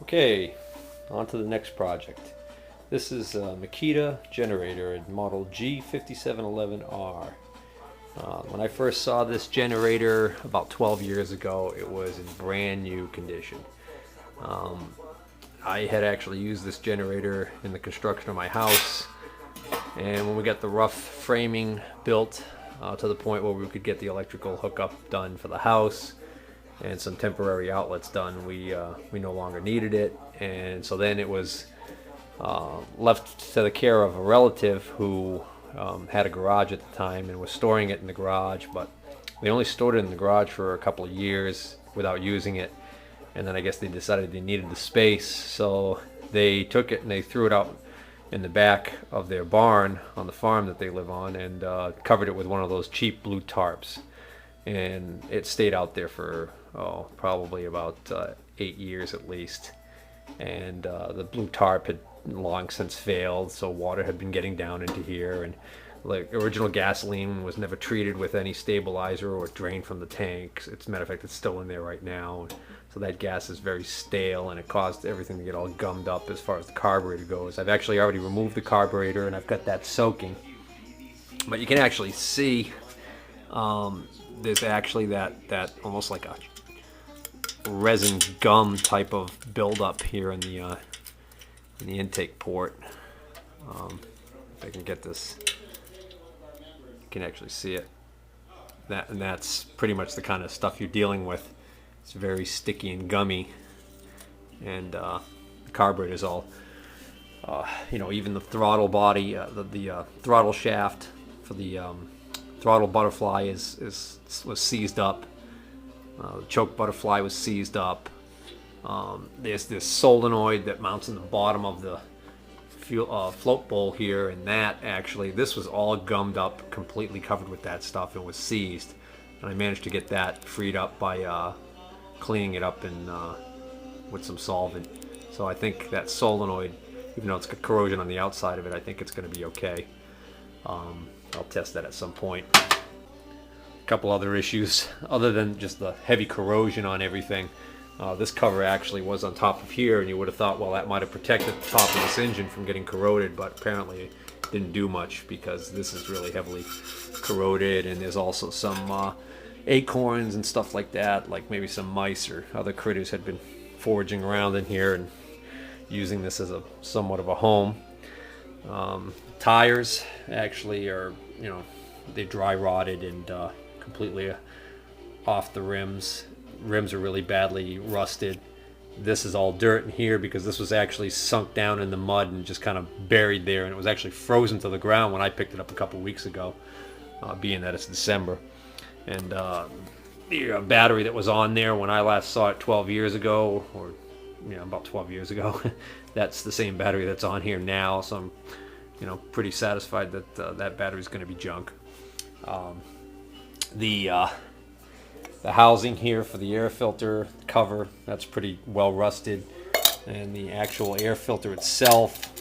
Okay, on to the next project. This is a Makita generator in model G5711R. When I first saw this generator about 12 years ago, it was in brand new condition. I had actually used this generator in the construction of my house, and when we got the rough framing built to the point where we could get the electrical hookup done for the house and some temporary outlets done, we no longer needed it, and so then it was left to the care of a relative who had a garage at the time and was storing it in the garage, but they only stored it in the garage for a couple of years without using it, and then I guess they decided they needed the space, so they took it and they threw it out in the back of their barn on the farm that they live on, and covered it with one of those cheap blue tarps, and it stayed out there for probably about 8 years at least, and the blue tarp had long since failed, so water had been getting down into here, and like original gasoline was never treated with any stabilizer or drained from the tanks. As a matter of fact, it's still in there right now, so that gas is very stale, and it caused everything to get all gummed up as far as the carburetor goes. I've actually already removed the carburetor and I've got that soaking, but you can actually see there's actually that almost like a resin gum type of buildup here in the intake port. If I can get this, you can actually see it. That's pretty much the kind of stuff you're dealing with. It's very sticky and gummy, and the carburetor's all, even the throttle body, the throttle shaft for the throttle butterfly was seized up. The choke butterfly was seized up. There's this solenoid that mounts in the bottom of the float bowl here, and this was all gummed up, completely covered with that stuff, and was seized. And I managed to get that freed up by cleaning it up with some solvent. So I think that solenoid, even though it's got corrosion on the outside of it, I think it's going to be okay. I'll test that at some point. A couple other issues, other than just the heavy corrosion on everything. This cover actually was on top of here, and you would have thought, well, that might have protected the top of this engine from getting corroded, but apparently it didn't do much, because this is really heavily corroded, and there's also some acorns and stuff like that, like maybe some mice or other critters had been foraging around in here and using this as somewhat of a home. Tires actually are, they dry rotted and completely off the rims. Rims are really badly rusted. This is all dirt in here because this was actually sunk down in the mud and just kind of buried there, and it was actually frozen to the ground when I picked it up a couple weeks ago, being that it's December. And the battery that was on there when I last saw it 12 years ago, or about 12 years ago, that's the same battery that's on here now, so I'm pretty satisfied that that battery is going to be junk. The housing here for the air filter cover, that's pretty well rusted, and the actual air filter itself,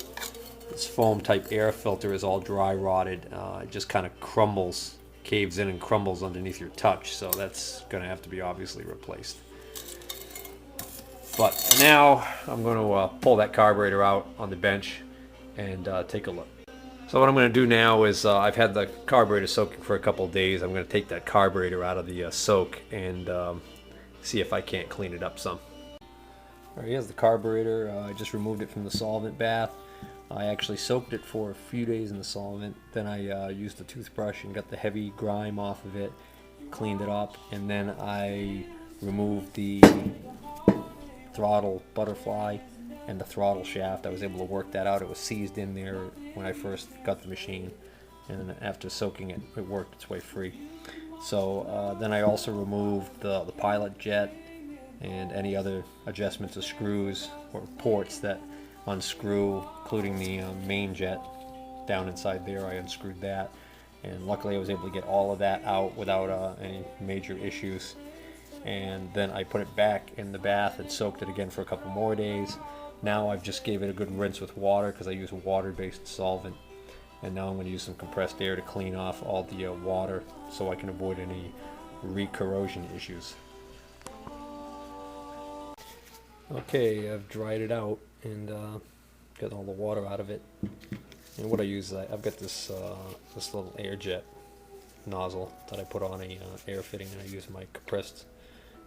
this foam type air filter, is all dry rotted. It just kind of crumbles, caves in and crumbles underneath your touch, so that's going to have to be obviously replaced. But now I'm going to pull that carburetor out on the bench and take a look. So what I'm going to do now is, I've had the carburetor soaking for a couple of days. I'm going to take that carburetor out of the soak and see if I can't clean it up some. All right, here's the carburetor. I just removed it from the solvent bath. I actually soaked it for a few days in the solvent. Then I used a toothbrush and got the heavy grime off of it, cleaned it up, and then I removed the throttle butterfly and the throttle shaft. I was able to work that out. It was seized in there when I first got the machine, and then after soaking it, it worked its way free. So then I also removed the pilot jet and any other adjustments of screws or ports that unscrew, including the main jet down inside there. I unscrewed that, and luckily I was able to get all of that out without any major issues. And then I put it back in the bath and soaked it again for a couple more days. Now I've just gave it a good rinse with water because I use a water-based solvent, and now I'm going to use some compressed air to clean off all the water so I can avoid any re-corrosion issues. Okay, I've dried it out and got all the water out of it. And what I use, I've got this this little air jet nozzle that I put on a air fitting, and I use my compressed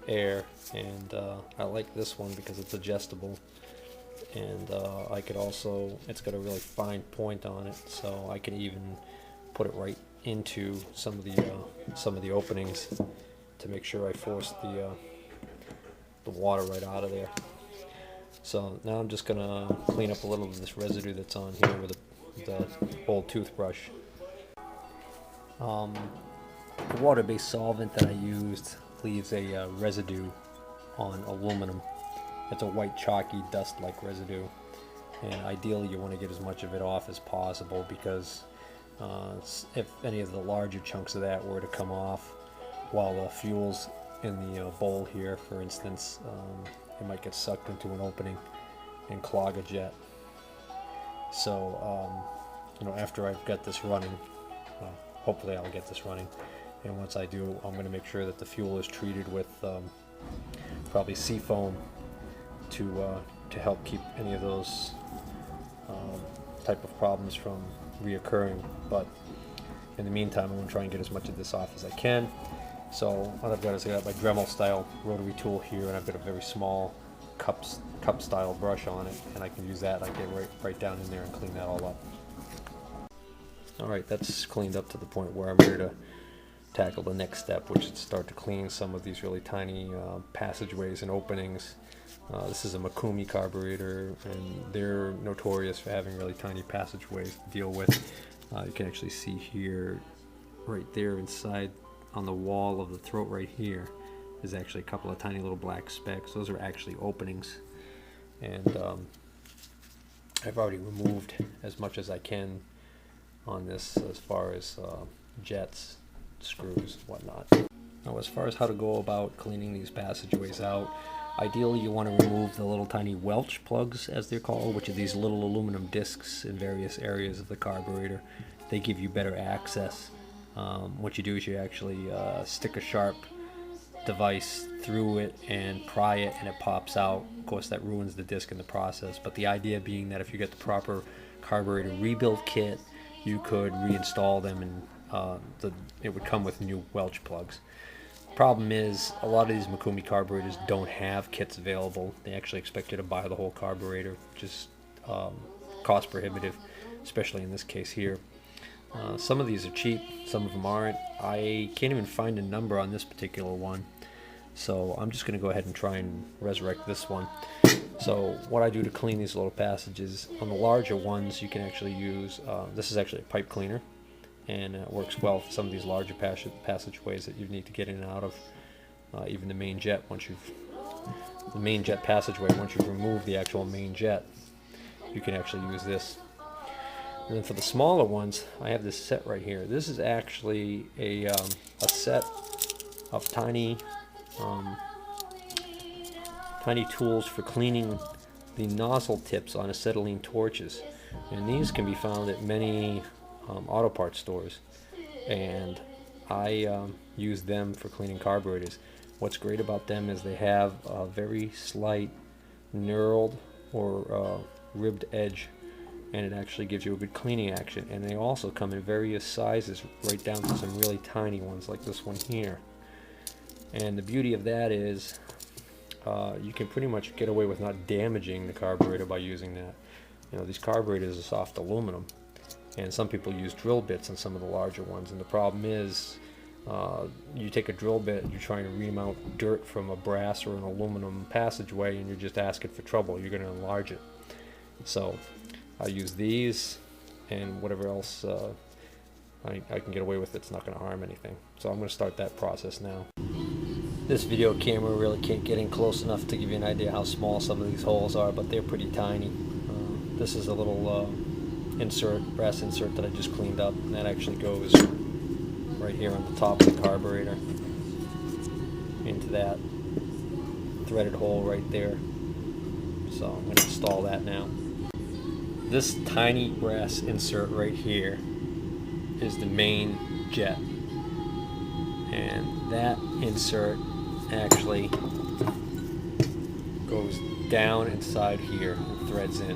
air. And I like this one because it's adjustable, and I could also, it's got a really fine point on it, so I can even put it right into some of the openings to make sure I force the water right out of there. So now I'm just gonna clean up a little of this residue that's on here with the old toothbrush. The water-based solvent that I used leaves a residue on aluminum. It's a white chalky dust-like residue, and ideally you want to get as much of it off as possible, because if any of the larger chunks of that were to come off while the fuel's in the bowl here, for instance, it might get sucked into an opening and clog a jet. So after I've got this running, well, hopefully I'll get this running, and once I do, I'm going to make sure that the fuel is treated with probably seafoam to help keep any of those type of problems from reoccurring. But in the meantime, I'm going to try and get as much of this off as I can. So what I've got is I got my Dremel style rotary tool here, and I've got a very small cup style brush on it, and I can use that. I get right down in there and clean that all up. Alright, that's cleaned up to the point where I'm ready to tackle the next step, which is to start to clean some of these really tiny passageways and openings. This is a Makita carburetor, and they're notorious for having really tiny passageways to deal with. You can actually see here, right there inside on the wall of the throat right here, is actually a couple of tiny little black specks. Those are actually openings, and I've already removed as much as I can on this as far as jets, screws, whatnot. Now, as far as how to go about cleaning these passageways out, ideally you want to remove the little tiny welch plugs, as they're called, which are these little aluminum discs in various areas of the carburetor. They give you better access. What you do is you actually stick a sharp device through it and pry it, and it pops out. Of course, that ruins the disc in the process, but the idea being that if you get the proper carburetor rebuild kit, you could reinstall them, and it would come with new welch plugs. Problem is, a lot of these Makita carburetors don't have kits available. They actually expect you to buy the whole carburetor, which is cost prohibitive, especially in this case here. Some of these are cheap, some of them aren't. I can't even find a number on this particular one, so I'm just going to go ahead and try and resurrect this one. So what I do to clean these little passages, on the larger ones you can actually use, this is actually a pipe cleaner, and it works well for some of these larger passageways that you need to get in and out of, even the main jet. The main jet passageway, once you've removed the actual main jet, you can actually use this. And then for the smaller ones, I have this set right here. This is actually a set of tiny tools for cleaning the nozzle tips on acetylene torches. And these can be found at many auto parts stores. And I use them for cleaning carburetors. What's great about them is they have a very slight knurled or ribbed edge, and it actually gives you a good cleaning action. And they also come in various sizes, right down to some really tiny ones like this one here. And the beauty of that is you can pretty much get away with not damaging the carburetor by using that. These carburetors are soft aluminum, and some people use drill bits in some of the larger ones, and the problem is you take a drill bit, you're trying to remount dirt from a brass or an aluminum passageway, and you're just asking for trouble. You're going to enlarge it. So I use these, and whatever else I can get away with, it's not going to harm anything. So I'm going to start that process now. This video camera really can't get in close enough to give you an idea how small some of these holes are, but they're pretty tiny. This is a little brass insert that I just cleaned up, and that actually goes right here on the top of the carburetor into that threaded hole right there. So I'm going to install that now. This tiny brass insert right here is the main jet, and that insert actually goes down inside here and threads in.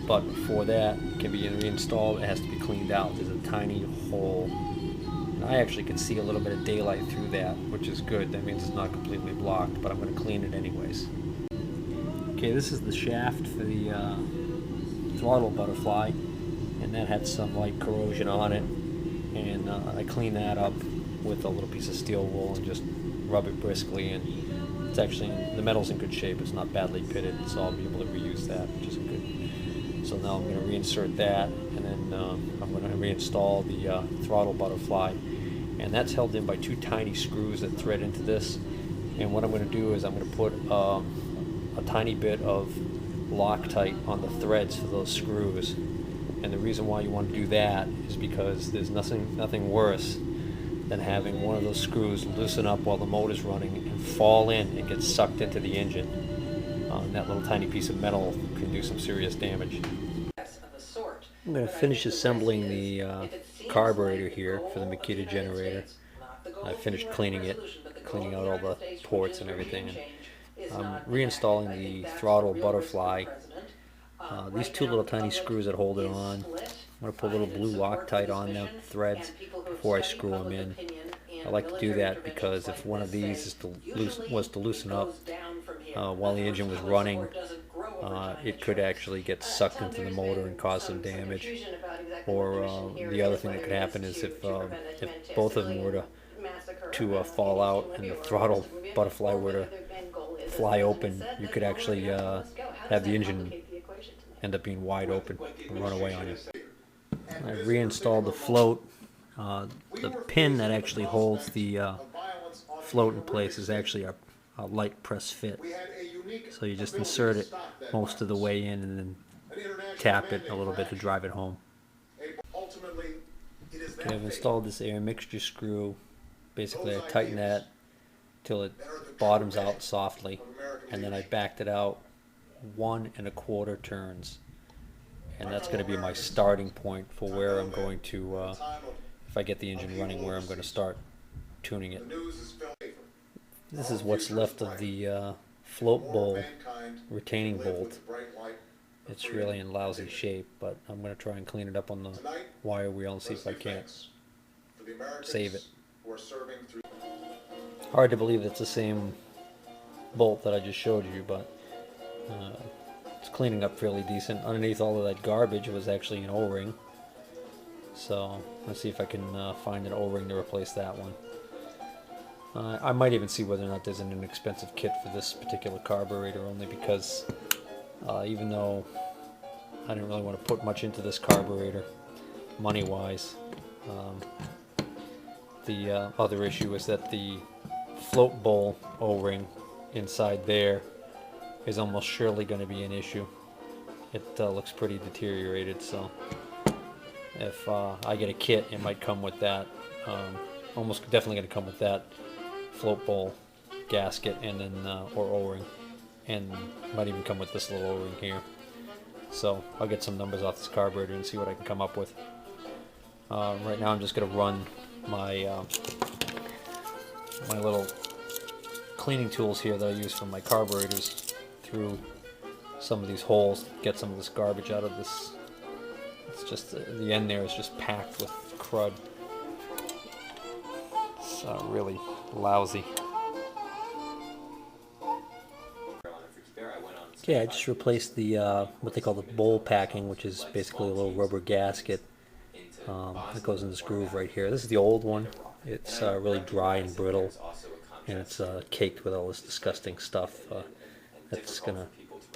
But before that can be reinstalled, it has to be cleaned out. There's a tiny hole. And I actually can see a little bit of daylight through that, which is good. That means it's not completely blocked, but I'm going to clean it anyways. Okay, this is the shaft for the throttle butterfly, and that had some light corrosion on it. And I cleaned that up with a little piece of steel wool and just rub it briskly, and it's actually, the metal's in good shape. It's not badly pitted, so I'll be able to reuse that, which is good. So now I'm going to reinsert that, and then I'm going to reinstall the throttle butterfly, and that's held in by two tiny screws that thread into this. And what I'm going to do is I'm going to put a tiny bit of Loctite on the threads for those screws. And the reason why you want to do that is because there's nothing worse than having one of those screws loosen up while the motor's running and fall in and get sucked into the engine. And that little tiny piece of metal can do some serious damage. I'm going to finish assembling the carburetor here for the Makita generator. I finished cleaning it, cleaning out all the ports and everything. And I'm reinstalling the throttle butterfly. These two little tiny screws that hold it on, I'm going to put a little blue Loctite on the threads before I screw them in. I like to do that because if one of these was to loosen up while the engine was running, it could actually get sucked into the motor and cause some damage. Or the other thing that could happen is if both of them were to fall out and the throttle butterfly were to fly open, you could actually have the engine end up being wide open and run away on you. I reinstalled the float. The pin that actually holds the float in place is actually a light press fit. So you just insert it most of the way in and then tap it a little bit to drive it home. Okay, I've installed this air mixture screw. Basically I tighten that till it bottoms out softly, and then I backed it out 1 1/4 turns, and that's going to be my starting point for where I'm going to, if I get the engine running, where I'm going to start tuning it. This is what's left of the float bowl retaining bolt. It's really in lousy shape, but I'm going to try and clean it up on the wire wheel and see if I can't save it. Hard to believe it's the same bolt that I just showed you, but it's cleaning up fairly decent. Underneath all of that garbage was actually an O-ring, so let's see if I can find an O-ring to replace that one. I might even see whether or not there's an inexpensive kit for this particular carburetor, only because even though I didn't really want to put much into this carburetor money-wise, the other issue is that the float bowl O-ring inside there is almost surely going to be an issue. It looks pretty deteriorated, so if I get a kit, it might come with that. Almost definitely going to come with that float bowl gasket and then or O-ring, and might even come with this little O-ring here. So I'll get some numbers off this carburetor and see what I can come up with. Right now I'm just going to run my my little cleaning tools here that I use for my carburetors through some of these holes, get some of this garbage out of this. It's just the end there is just packed with crud. It's really lousy. Okay, I just replaced the what they call the bowl packing, which is basically a little rubber gasket that goes in this groove right here. This is the old one. It's really dry and brittle, and it's caked with all this disgusting stuff that's going to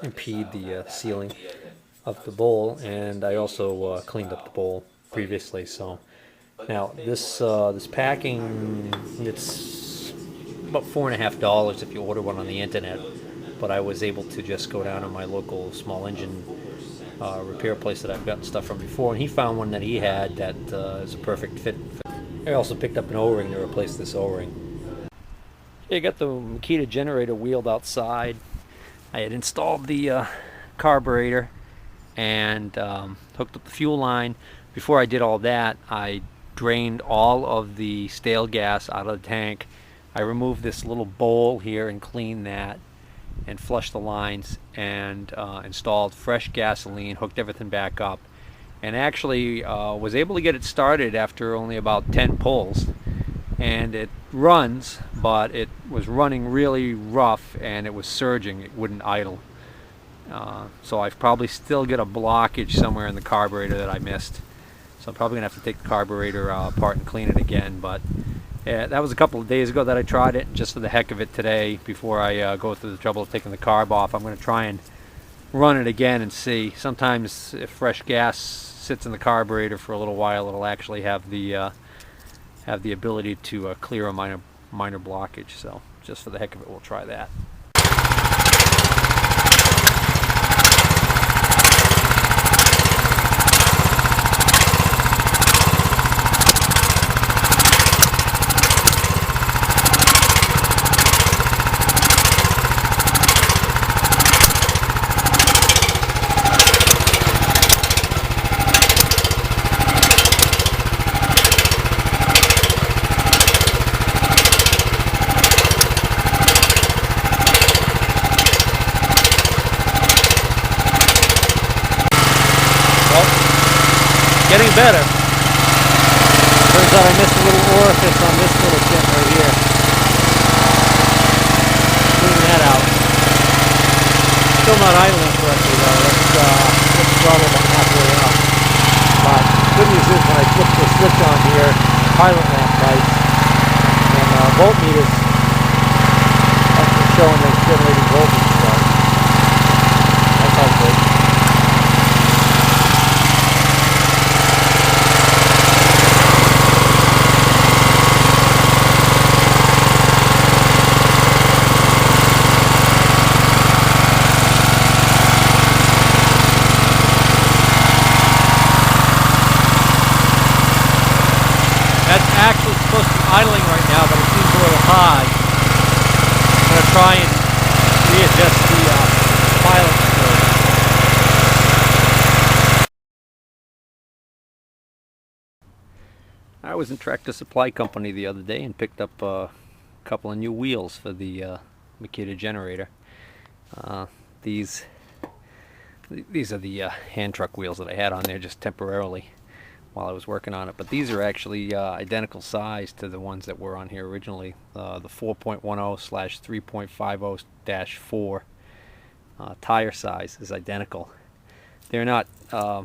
impede the sealing of the bowl. And I also cleaned up the bowl previously. So now this this packing, it's about $4.50 if you order one on the internet. But I was able to just go down to my local small engine repair place that I've gotten stuff from before, and he found one that he had that is a perfect fit. I also picked up an O-ring to replace this O-ring. I got the Makita generator wheeled outside. I had installed the carburetor and hooked up the fuel line. Before I did all that, I drained all of the stale gas out of the tank. I removed this little bowl here and cleaned that. and flushed the lines and installed fresh gasoline, hooked everything back up, and actually was able to get it started after only about 10 pulls. And it runs, but it was running really rough and it was surging. It wouldn't idle. So I've probably still got a blockage somewhere in the carburetor that I missed. So I'm probably going to have to take the carburetor apart and clean it again. But that was a couple of days ago that I tried it. Just for the heck of it today, before I go through the trouble of taking the carb off, I'm going to try and run it again and see. Sometimes if fresh gas sits in the carburetor for a little while, it'll actually have the ability to clear a minor blockage. So just for the heck of it, we'll try that. Getting better. Turns out I missed a little orifice on this little tip right here. Clean that out. Still not idling correctly though. Let's throttle about halfway up. But good news is when I flip the switch on here, pilot lamp lights, and voltmeters actually showing those generating voltage. So that's all good. That's actually supposed to be idling right now, but it seems a little high. I'm going to try and readjust the pilot scope. I was in Tractor Supply Company the other day and picked up a couple of new wheels for the Makita generator. These are the hand truck wheels that I had on there just temporarily while I was working on it, but these are actually identical size to the ones that were on here originally. The 4.10/3.50-4 tire size is identical. They're not I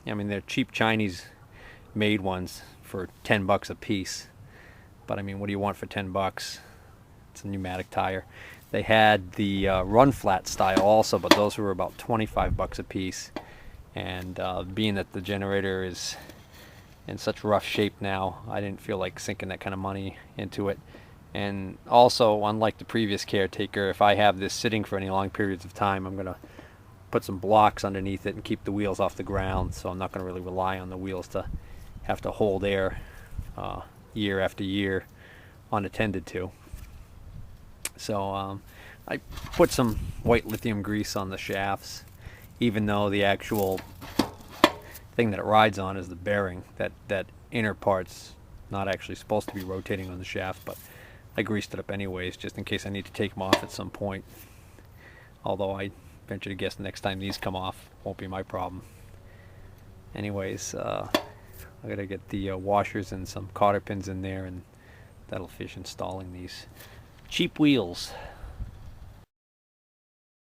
mean, they're cheap Chinese made ones for $10 a piece, but I mean, what do you want for $10? It's a pneumatic tire. They had the run flat style also, but those were about $25 a piece. And being that the generator is in such rough shape now, I didn't feel like sinking that kind of money into it. And also, unlike the previous caretaker, if I have this sitting for any long periods of time, I'm going to put some blocks underneath it and keep the wheels off the ground. So I'm not going to really rely on the wheels to have to hold air year after year unattended to. So I put some white lithium grease on the shafts, even though the actual thing that it rides on is the bearing. That inner part's not actually supposed to be rotating on the shaft, but I greased it up anyways just in case I need to take them off at some point. Although I venture to guess next time these come off won't be my problem. Anyways, I gotta get the washers and some cotter pins in there, and that'll finish installing these cheap wheels.